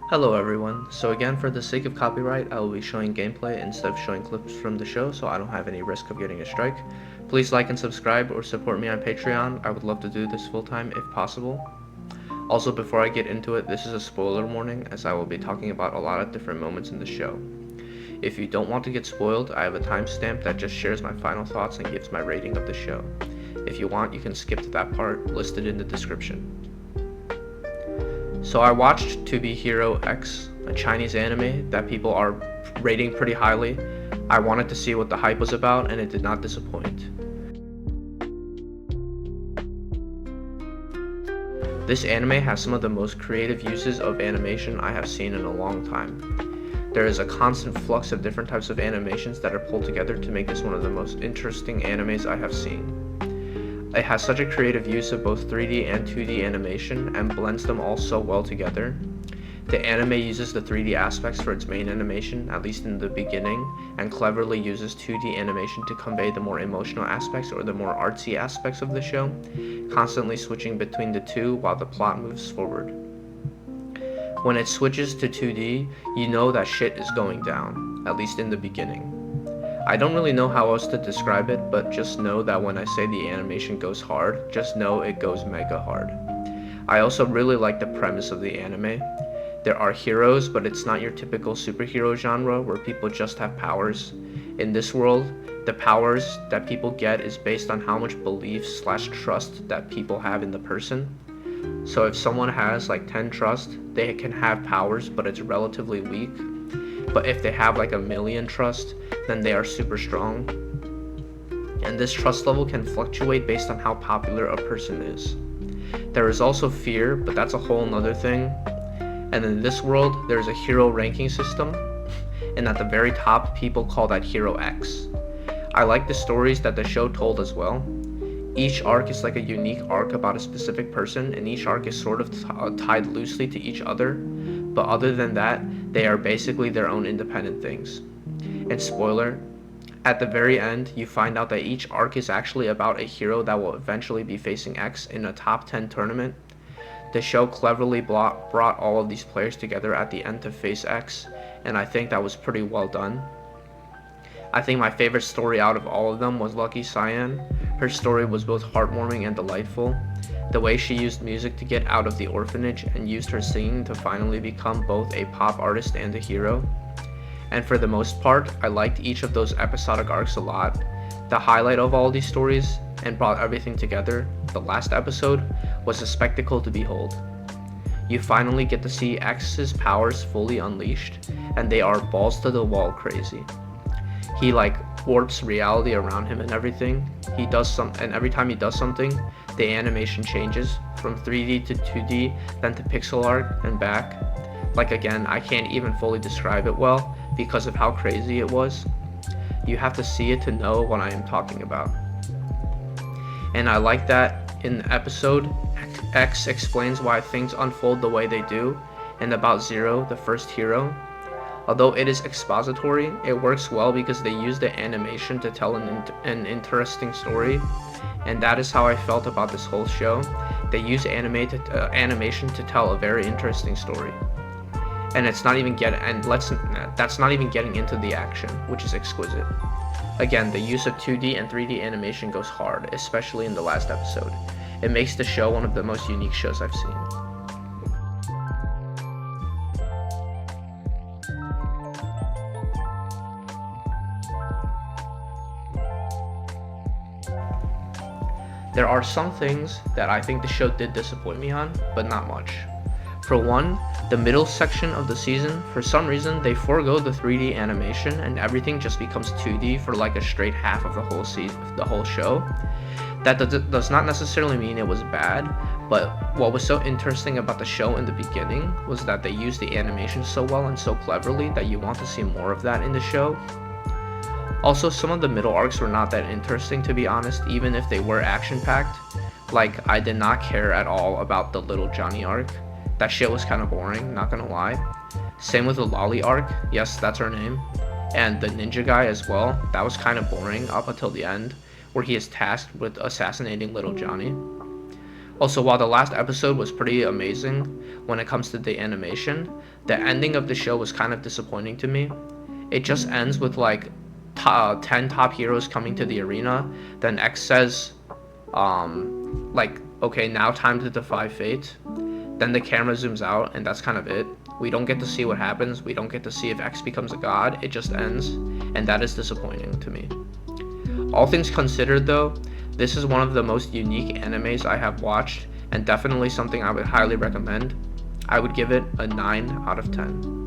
Hello everyone, so again for the sake of copyright I will be showing gameplay instead of showing clips from the show so I don't have any risk of getting a strike. Please like and subscribe or support me on Patreon, I would love to do this full time if possible. Also before I get into it, this is a spoiler warning as I will be talking about a lot of different moments in the show. If you don't want to get spoiled, I have a timestamp that just shares my final thoughts and gives my rating of the show. If you want, you can skip to that part listed in the description. So I watched To Be Hero X, a Chinese anime that people are rating pretty highly. I wanted to see what the hype was about and it did not disappoint. This anime has some of the most creative uses of animation I have seen in a long time. There is a constant flux of different types of animations that are pulled together to make this one of the most interesting animes I have seen. It has such a creative use of both 3D and 2D animation and blends them all so well together. The anime uses the 3D aspects for its main animation, at least in the beginning, and cleverly uses 2D animation to convey the more emotional aspects or the more artsy aspects of the show, constantly switching between the two while the plot moves forward. When it switches to 2D, you know that shit is going down, at least in the beginning. I don't really know how else to describe it, but just know that when I say the animation goes hard, just know it goes mega hard. I also really like the premise of the anime. There are heroes, but it's not your typical superhero genre where people just have powers. In this world, the powers that people get is based on how much belief/trust that people have in the person. So if someone has like 10 trust, they can have powers, but it's relatively weak. But if they have like a million trust, then they are super strong. And this trust level can fluctuate based on how popular a person is. There is also fear, but that's a whole nother thing. And in this world, there's a hero ranking system, and at the very top, people call that Hero X. I like the stories that the show told as well. Each arc is like a unique arc about a specific person, and each arc is sort of tied loosely to each other. But other than that, they are basically their own independent things. And spoiler, at the very end, you find out that each arc is actually about a hero that will eventually be facing X in a top 10 tournament. The show cleverly brought all of these players together at the end to face X, and I think that was pretty well done. I think my favorite story out of all of them was Lucky Cyan. Her story was both heartwarming and delightful. The way she used music to get out of the orphanage and used her singing to finally become both a pop artist and a hero. And for the most part, I liked each of those episodic arcs a lot. The highlight of all these stories, and brought everything together, the last episode, was a spectacle to behold. You finally get to see X's powers fully unleashed, and they are balls to the wall crazy. He like warps reality around him and everything. And every time he does something, the animation changes from 3D to 2D, then to pixel art and back. Like again, I can't even fully describe it well because of how crazy it was. You have to see it to know what I am talking about. And I like that in the episode, X explains why things unfold the way they do, and about Zero, the first hero. Although it is expository, it works well because they use the animation to tell an interesting story, and that is how I felt about this whole show. They use animation to tell a very interesting story, and that's not even getting into the action, which is exquisite. Again, the use of 2D and 3D animation goes hard, especially in the last episode. It makes the show one of the most unique shows I've seen. There are some things that I think the show did disappoint me on, but not much. For one, the middle section of the season, for some reason, they forego the 3D animation and everything just becomes 2D for like a straight half of the whole show. That does not necessarily mean it was bad, but what was so interesting about the show in the beginning was that they used the animation so well and so cleverly that you want to see more of that in the show. Also, some of the middle arcs were not that interesting to be honest, even if they were action-packed. Like, I did not care at all about the Little Johnny arc. That shit was kind of boring, not gonna lie. Same with the Lolly arc, yes, that's her name. And the ninja guy as well, that was kind of boring up until the end, where he is tasked with assassinating Little Johnny. Also, while the last episode was pretty amazing when it comes to the animation, the ending of the show was kind of disappointing to me. It just ends with like 10 top heroes coming to the arena. Then X says, like, okay, now time to defy fate. Then the camera zooms out, and that's kind of it. We don't get to see what happens. We don't get to see if X becomes a god. It just ends, and that is disappointing to me. All things considered, though, this is one of the most unique animes I have watched, and definitely something I would highly recommend. I would give it a 9 out of 10.